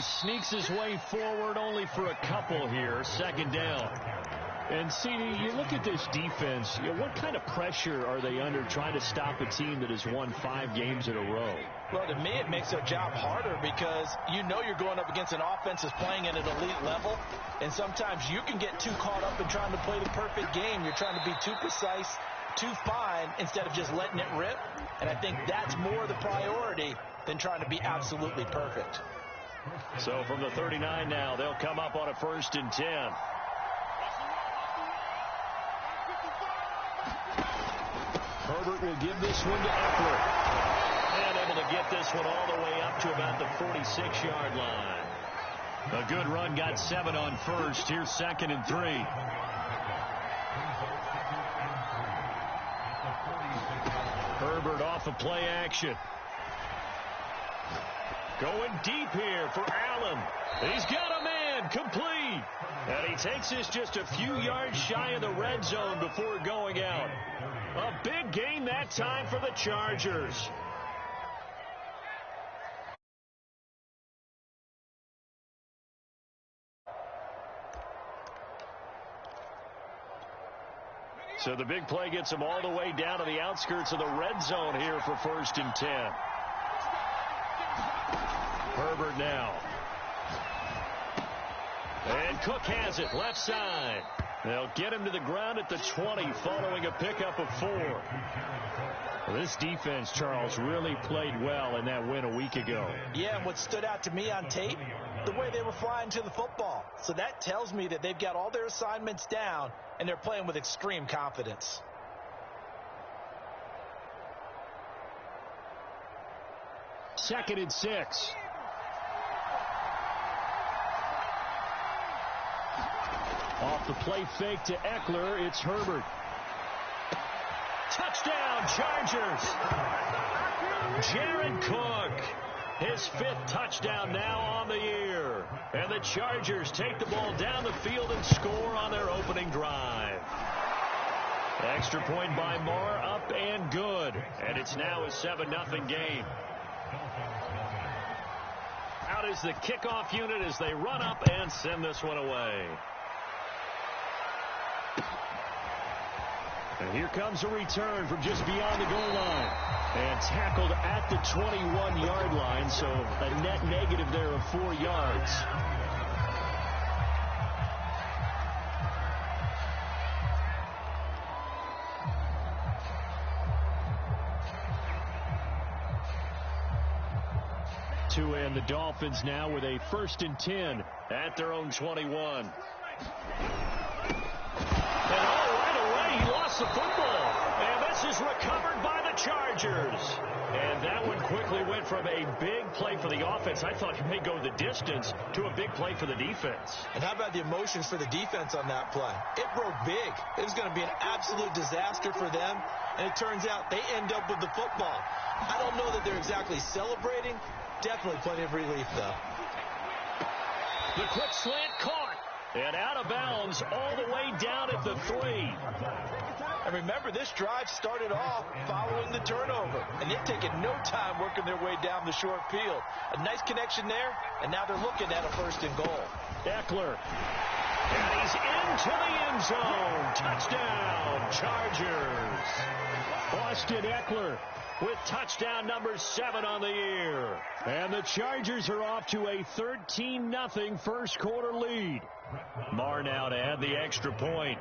sneaks his way forward only for a couple here. Second down. And, CD, you look at this defense, what kind of pressure are they under trying to stop a team that has won 5 games in a row? Well, to me, it makes their job harder because you know you're going up against an offense that's playing at an elite level, and sometimes you can get too caught up in trying to play the perfect game. You're trying to be too precise, too fine, instead of just letting it rip, and I think that's more the priority than trying to be absolutely perfect. So from the 39 now, they'll come up on a 1st and 10. Herbert will give this one to Eckler. And able to get this one all the way up to about the 46-yard line. A good run, got 7 on 1st. Here's 2nd and 3. Herbert off of play action. Going deep here for Allen. He's got a man, complete. And he takes this just a few yards shy of the red zone before going out. A big gain that time for the Chargers. So the big play gets him all the way down to the outskirts of the red zone here for 1st and 10. Herbert now. And Cook has it, left side. They'll get him to the ground at the 20 following a pickup of 4. Well, this defense, Charles, really played well in that win a week ago. Yeah, and what stood out to me on tape, the way they were flying to the football. So that tells me that they've got all their assignments down, and they're playing with extreme confidence. Second and 6. Off the play fake to Eckler, it's Herbert. Touchdown, Chargers. Jared Cook, his 5th touchdown now on the year. And the Chargers take the ball down the field and score on their opening drive. Extra point by Marr, up and good. And it's now a 7-0 game. Out is the kickoff unit as they run up and send this one away. And here comes a return from just beyond the goal line. And tackled at the 21-yard line, so a net negative there of 4 yards. And the Dolphins now with a 1st and 10 at their own 21. And right away, he lost the football. And this is recovered by the Chargers. And that one quickly went from a big play for the offense, I thought it may go the distance, to a big play for the defense. And how about the emotions for the defense on that play? It broke big. It was going to be an absolute disaster for them. And it turns out they end up with the football. I don't know that they're exactly celebrating. Definitely plenty of relief, though. The quick slant caught. And out of bounds all the way down at the 3. And remember, this drive started off following the turnover. And they've taken no time working their way down the short field. A nice connection there, and now they're looking at a 1st and goal. Eckler. And he's into the end zone. Touchdown, Chargers. Austin Eckler with touchdown number 7 on the year. And the Chargers are off to a 13-0 first quarter lead. Marr now to add the extra point.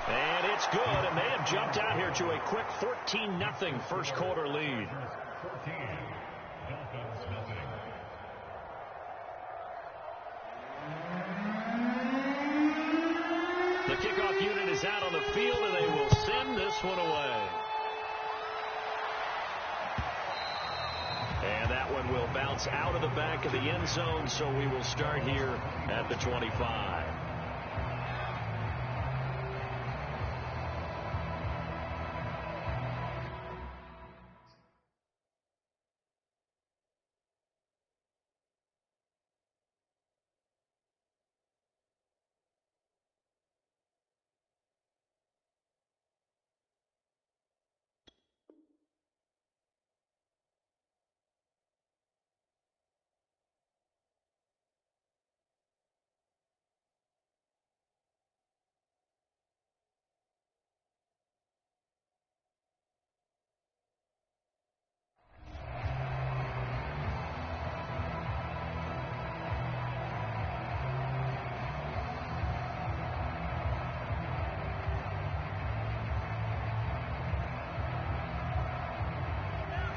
And it's good, and they have jumped out here to a quick 14-0 first quarter lead. The kickoff unit is out on the field, and they will send this one away. And that one will bounce out of the back of the end zone, so we will start here at the 25.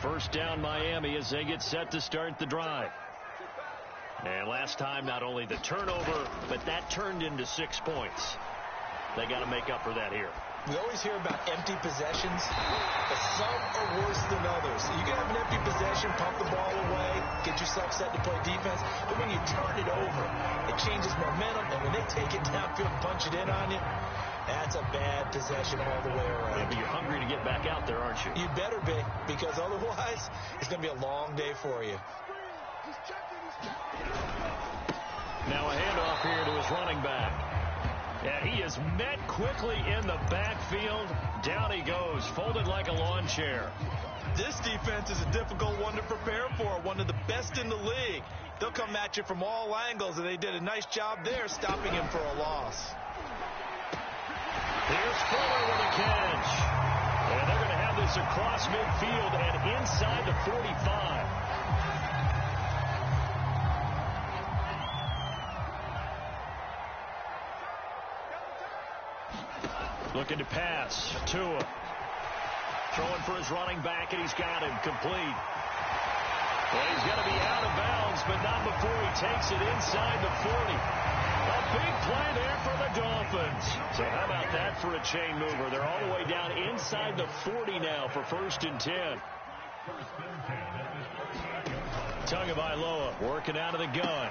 first down Miami as they get set to start the drive. And last time, not only the turnover, but that turned into 6 points. They got to make up for that here. We always hear about empty possessions, but some are worse than others. You can have an empty possession, pump the ball away, get yourself set to play defense, but when you turn it over, it changes momentum, and when they take it downfield and punch it in on you, that's a bad possession all the way around. Yeah, but you're hungry to get back out there, aren't you? You better be, because otherwise, it's going to be a long day for you. Now a handoff here to his running back. And he is met quickly in the backfield. Down he goes, folded like a lawn chair. This defense is a difficult one to prepare for, one of the best in the league. They'll come at you from all angles, and they did a nice job there stopping him for a loss. Here's Fuller with a catch. And they're going to have this across midfield and inside the 45. Looking to pass. Tua. Throwing for his running back, and he's got him complete. Well, he's going to be out of bounds, but not before he takes it inside the 40. A big play there for the Dolphins. So how about that for a chain mover? They're all the way down inside the 40 now for 1st and 10. Tagovailoa working out of the gun.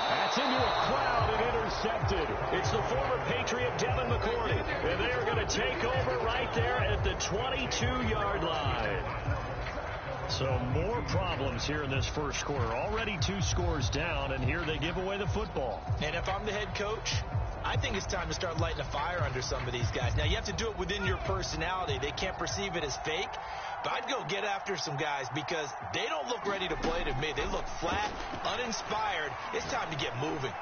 That's into a crowd and intercepted. It's the former Patriot Devin McCourty. And they are going to take over right there at the 22-yard line. So more problems here in this first quarter. Already 2 scores down, and here they give away the football. And if I'm the head coach, I think it's time to start lighting a fire under some of these guys. Now, you have to do it within your personality. They can't perceive it as fake. But I'd go get after some guys because they don't look ready to play to me. They look flat, uninspired. It's time to get moving.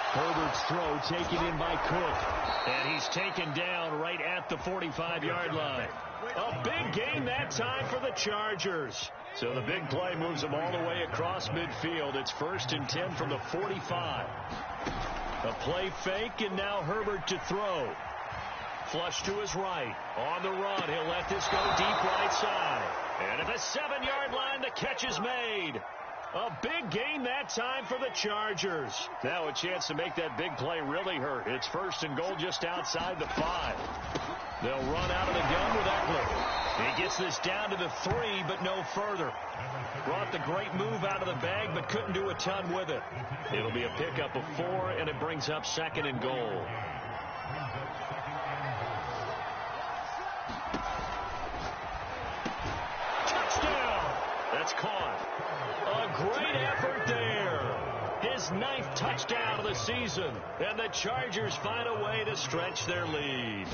Herbert's throw taken in by Cook. And he's taken down right at the 45-yard line. A big game that time for the Chargers. So the big play moves them all the way across midfield. It's 1st and 10 from the 45. A play fake, and now Herbert to throw. Flush to his right. On the run, he'll let this go deep right side. And at the 7-yard line, the catch is made. A big gain that time for the Chargers. Now a chance to make that big play really hurt. It's 1st and goal just outside the 5. They'll run out of the gun with Eckler. He gets this down to the 3, but no further. Brought the great move out of the bag, but couldn't do a ton with it. It'll be a pickup of 4, and it brings up 2nd and goal. Touchdown! That's caught. A great effort there. His 9th touchdown of the season, and the Chargers find a way to stretch their lead.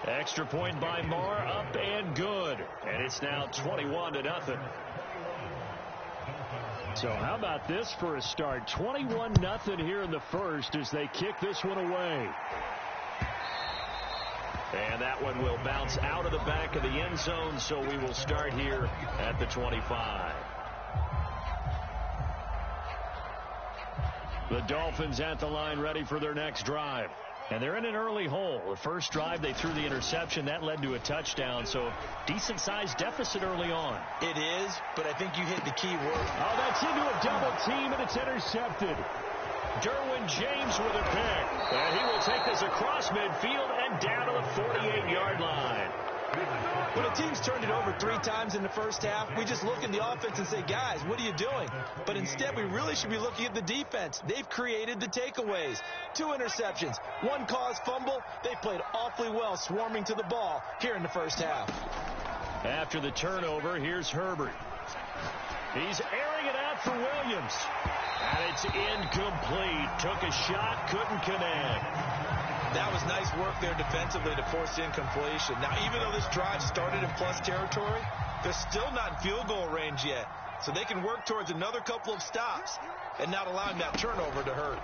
Extra point by Marr, up and good. And it's now 21-0. So how about this for a start? 21-0 here in the first as they kick this one away. And that one will bounce out of the back of the end zone, so we will start here at the 25. The Dolphins at the line ready for their next drive. And they're in an early hole. The first drive, they threw the interception. That led to a touchdown, so decent-sized deficit early on. It is, but I think you hit the key word. Oh, that's into a double team, and it's intercepted. Derwin James with a pick. And he will take this across midfield and down to the 48-yard line. When a team's turned it over 3 times in the first half, we just look at the offense and say, guys, what are you doing? But instead, we really should be looking at the defense. They've created the takeaways. 2 interceptions, 1 caused fumble. They played awfully well swarming to the ball here in the first half. After the turnover, here's Herbert. He's airing it out for Williams. And it's incomplete. Took a shot, couldn't connect. That was nice work there defensively to force incompletion. Now, even though this drive started in plus territory, they're still not in field goal range yet. So they can work towards another couple of stops and not allowing that turnover to hurt.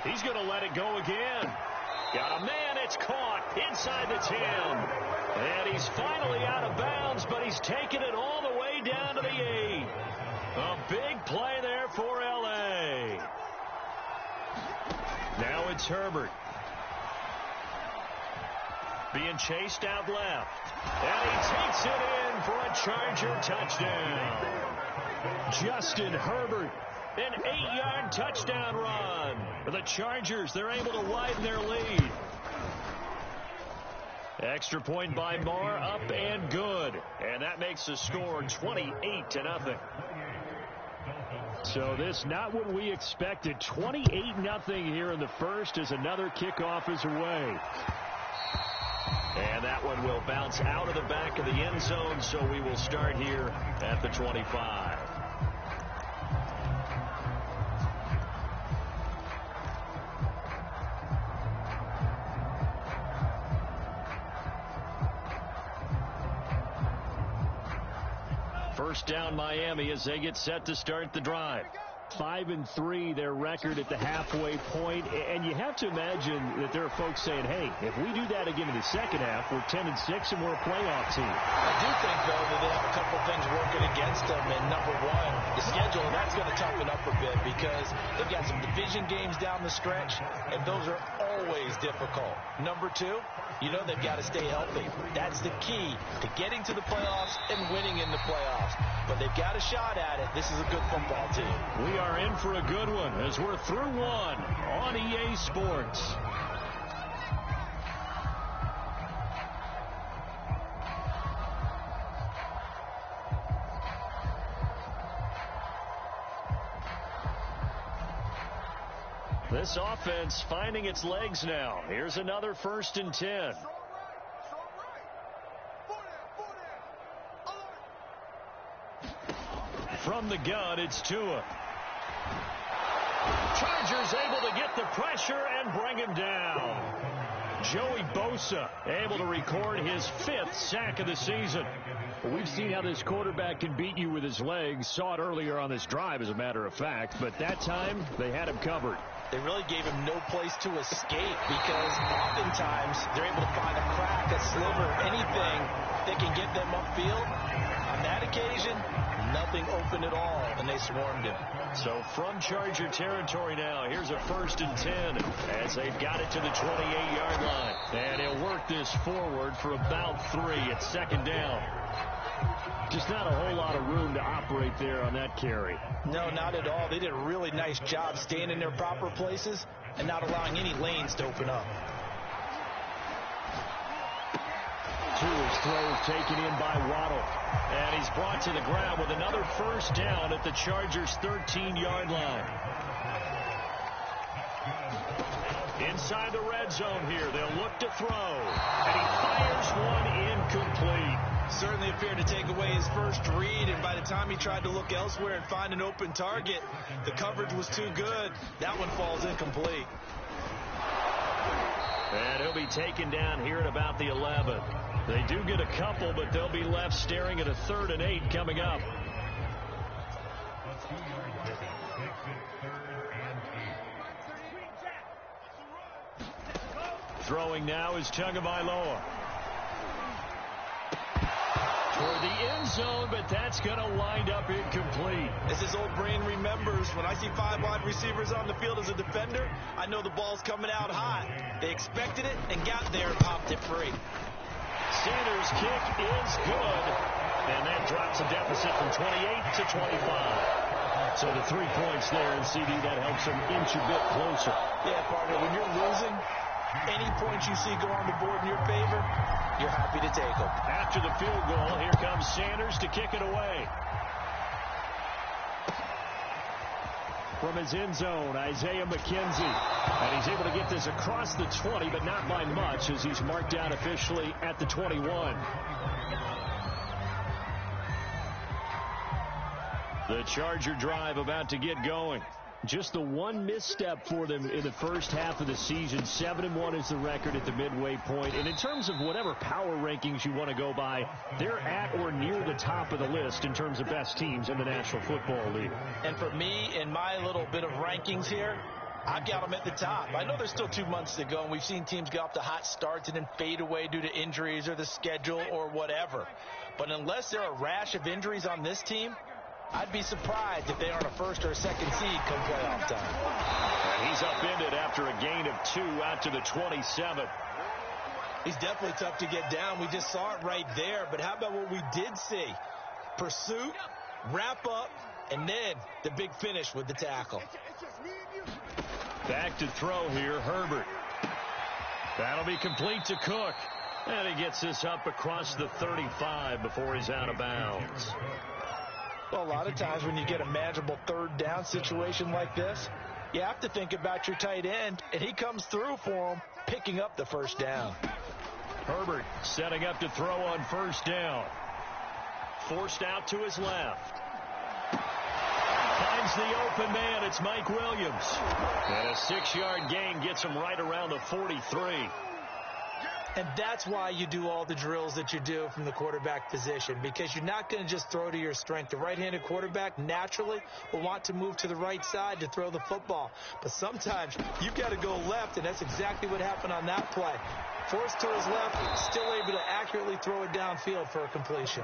He's going to let it go again. Got a man, it's caught inside the 10. And he's finally out of bounds, but he's taken it all the way down to the 8. A big play there for L.A. Now it's Herbert. being chased out left. And he takes it in for a Charger touchdown. Justin Herbert, an 8-yard touchdown run. For the Chargers, they're able to widen their lead. Extra point by Marr, up and good. And that makes the score 28-0. So this not what we expected. 28-0 here in the first as another kickoff is away. And that one will bounce out of the back of the end zone, so we will start here at the 25. First down Miami as they get set to start the drive. 5-3 their record at the halfway point, and you have to imagine that there are folks saying, hey, if we do that again in the second half, we're 10-6 and we're a playoff team. I do think, though, that they have a couple things working against them, and number one, the schedule, that's going to toughen up a bit because they've got some division games down the stretch, and those are always difficult. Number two, you know they've got to stay healthy. That's the key to getting to the playoffs and winning in the playoffs. But they've got a shot at it. This is a good football team. We are in for a good one as we're through one on EA Sports. This offense finding its legs now. Here's another 1st and 10. From the gun, it's Tua. Chargers able to get the pressure and bring him down. Joey Bosa able to record his 5th sack of the season. We've seen how this quarterback can beat you with his legs. Saw it earlier on this drive, as a matter of fact. But that time, they had him covered. They really gave him no place to escape because oftentimes they're able to find a crack, a sliver, anything that can get them upfield. On that occasion, nothing open at all, and they swarmed him. So from Charger territory now, here's a 1st and 10 as they've got it to the 28-yard line. And he'll work this forward for about 3 at 2nd down. Just not a whole lot of room to operate there on that carry. No, not at all. They did a really nice job staying in their proper places and not allowing any lanes to open up. Tua's throw taken in by Waddle. And he's brought to the ground with another 1st down at the Chargers' 13-yard line. Inside the red zone here, they'll look to throw. And he fires one incomplete. Certainly appeared to take away his first read, and by the time he tried to look elsewhere and find an open target, the coverage was too good. That one falls incomplete. And he'll be taken down here at about the 11. They do get a couple, but they'll be left staring at a 3rd and 8 coming up. Throwing now is Tagovailoa. Toward the end zone, but that's going to wind up incomplete. As his old brain remembers, when I see 5 wide receivers on the field as a defender, I know the ball's coming out hot. They expected it and got there and popped it free. Sanders' kick is good, and that drops a deficit from 28 to 25. So the 3 points there, and CD, that helps them inch a bit closer. Yeah, partner, when you're losing, any points you see go on the board in your favor, you're happy to take them. After the field goal, here comes Sanders to kick it away. From his end zone, Isaiah McKenzie. And he's able to get this across the 20, but not by much, as he's marked down officially at the 21. The Charger drive about to get going. Just the one misstep for them in the first half of the season. 7-1 is the record at the midway point. And in terms of whatever power rankings you want to go by, they're at or near the top of the list in terms of best teams in the National Football League. And for me, in my little bit of rankings here, I've got them at the top. I know there's still 2 months to go, and we've seen teams get off to hot starts and then fade away due to injuries or the schedule or whatever. But unless there are a rash of injuries on this team, I'd be surprised if they aren't a 1st or a 2nd seed come playoff time. And he's upended after a gain of 2 out to the 27. He's definitely tough to get down. We just saw it right there. But how about what we did see? Pursuit, wrap up, and then the big finish with the tackle. Back to throw here, Herbert. That'll be complete to Cook. And he gets this up across the 35 before he's out of bounds. Well, a lot of times when you get a manageable third down situation like this, you have to think about your tight end, and he comes through for him, picking up the first down. Herbert setting up to throw on first down. Forced out to his left. Finds the open man. It's Mike Williams. And a 6-yard gain gets him right around the 43. And that's why you do all the drills that you do from the quarterback position, because you're not going to just throw to your strength. The right-handed quarterback naturally will want to move to the right side to throw the football. But sometimes you've got to go left, and that's exactly what happened on that play. Forced to his left, still able to accurately throw it downfield for a completion.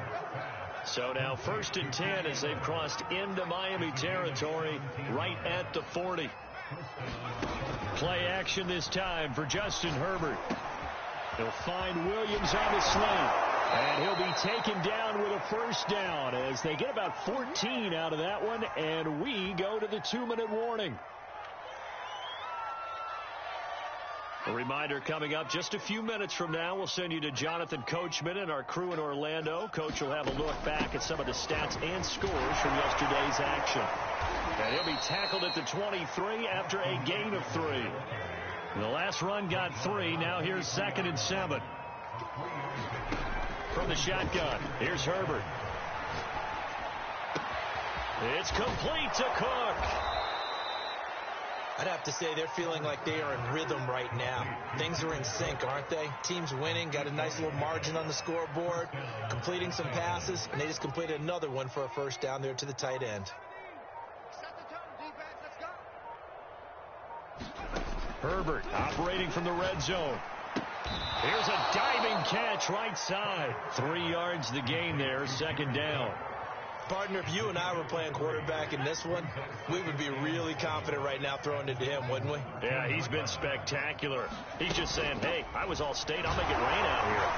So now 1st and 10 as they've crossed into Miami territory right at the 40. Play action this time for Justin Herbert. He'll find Williams on the slant, and he'll be taken down with a first down as they get about 14 out of that one, and we go to the 2-minute warning. A reminder coming up just a few minutes from now, we'll send you to Jonathan Coachman and our crew in Orlando. Coach will have a look back at some of the stats and scores from yesterday's action. And he'll be tackled at the 23 after a gain of 3. The last run got 3. Now here's 2nd and 7. From the shotgun, here's Herbert. It's complete to Cook. I'd have to say they're feeling like they are in rhythm right now. Things are in sync, aren't they? Team's winning, got a nice little margin on the scoreboard, completing some passes, and they just completed another one for a first down there to the tight end. Herbert operating from the red zone. Here's a diving catch right side. 3 yards the gain there, 2nd down. Partner, if you and I were playing quarterback in this one, we would be really confident right now throwing it to him, wouldn't we? Yeah, he's been spectacular. He's just saying, hey, I was all state. I'll make it rain out here.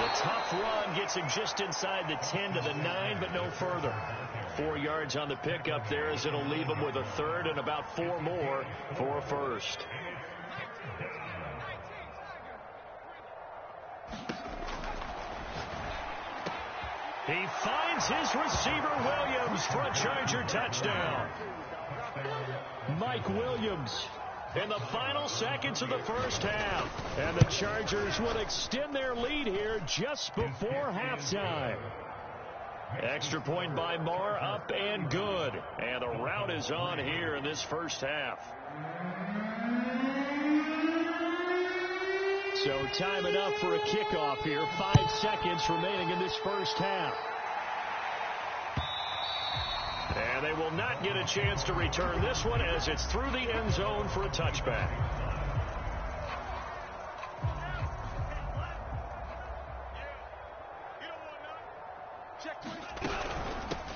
The tough run gets him just inside the 10 to the 9, but no further. 4 yards on the pickup there as it'll leave him with a 3rd and about 4 more for a first. He finds his receiver Williams for a Charger touchdown. Mike Williams in the final seconds of the first half. And the Chargers would extend their lead here just before halftime. Extra point by Marr, up and good. And the route is on here in this first half. So time enough for a kickoff here. 5 seconds remaining in this first half. And they will not get a chance to return this one as it's through the end zone for a touchback.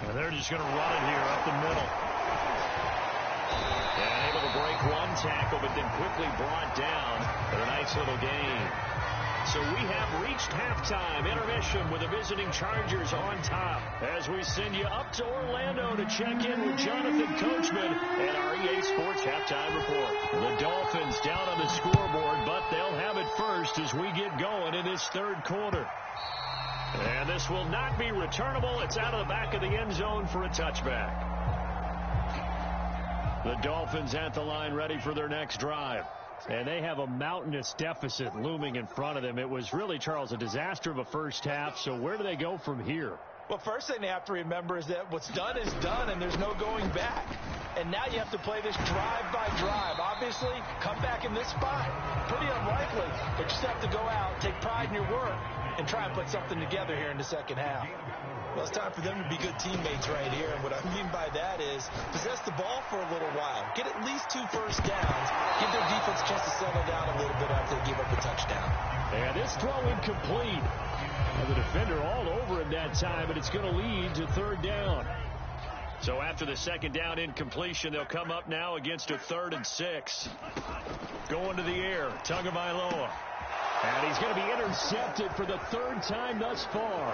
And they're just going to run it here up the middle. And able to break one tackle, but then quickly brought down for a nice little gain. So we have reached halftime intermission with the visiting Chargers on top as we send you up to Orlando to check in with Jonathan Coachman and our EA Sports halftime report. The Dolphins down on the scoreboard, but they'll have it first as we get going in this 3rd quarter. And this will not be returnable. It's out of the back of the end zone for a touchback. The Dolphins at the line ready for their next drive. And they have a mountainous deficit looming in front of them. It was really, Charles, a disaster of a first half. So where do they go from here? Well, first thing they have to remember is that what's done is done, and there's no going back. And now you have to play this drive by drive. Obviously, come back in this spot. Pretty unlikely, but you just have to go out, take pride in your work, and try and put something together here in the second half. Well, it's time for them to be good teammates right here. And what I mean by that is possess the ball for a little while. Get at least 2 first downs. Give their defense a chance to settle down a little bit after they give up a touchdown. And this throw incomplete. And the defender all over him that time, but it's going to lead to 3rd down. So after the 2nd down incompletion, they'll come up now against a 3rd and 6. Going to the air, Tagovailoa. And he's going to be intercepted for the third time thus far.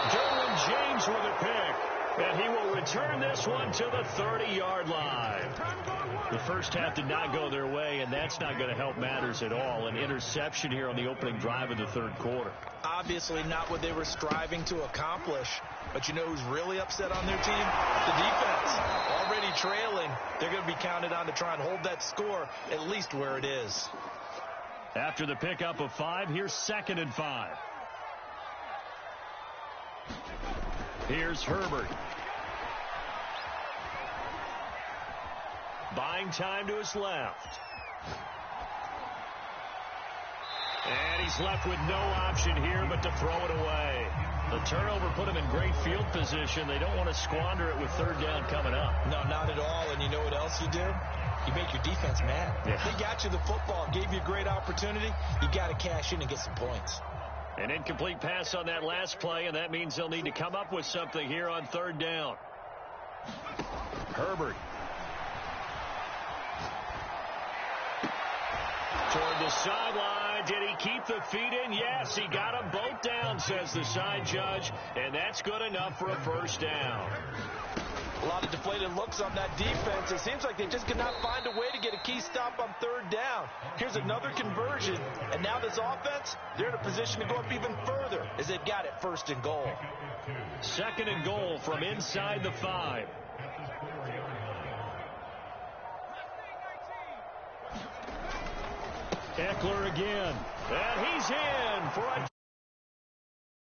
Derwin James with a pick. And he will return this one to the 30-yard line. The first half did not go their way, and that's not going to help matters at all. An interception here on the opening drive of the third quarter. Obviously not what they were striving to accomplish. But you know who's really upset on their team? The defense. Already trailing. They're going to be counted on to try and hold that score at least where it is. After the pickup of 5, here's 2nd and 5. Here's Herbert. Buying time to his left. And he's left with no option here but to throw it away. The turnover put him in great field position. They don't want to squander it with third down coming up. No, not at all. And you know what else you do? You make your defense mad. Yeah. They got you the football, gave you a great opportunity. You got to cash in and get some points. An incomplete pass on that last play, and that means they'll need to come up with something here on third down. Herbert. Toward the sideline. Did he keep the feet in? Yes, he got them both down, says the side judge, and that's good enough for a first down. A lot of deflated looks on that defense. It seems like they just could not find a way to get a key stop on third down. Here's another conversion, and now this offense, they're in a position to go up even further as they've got it 1st and goal. 2nd and goal from inside the 5. Eckler again, and he's in for a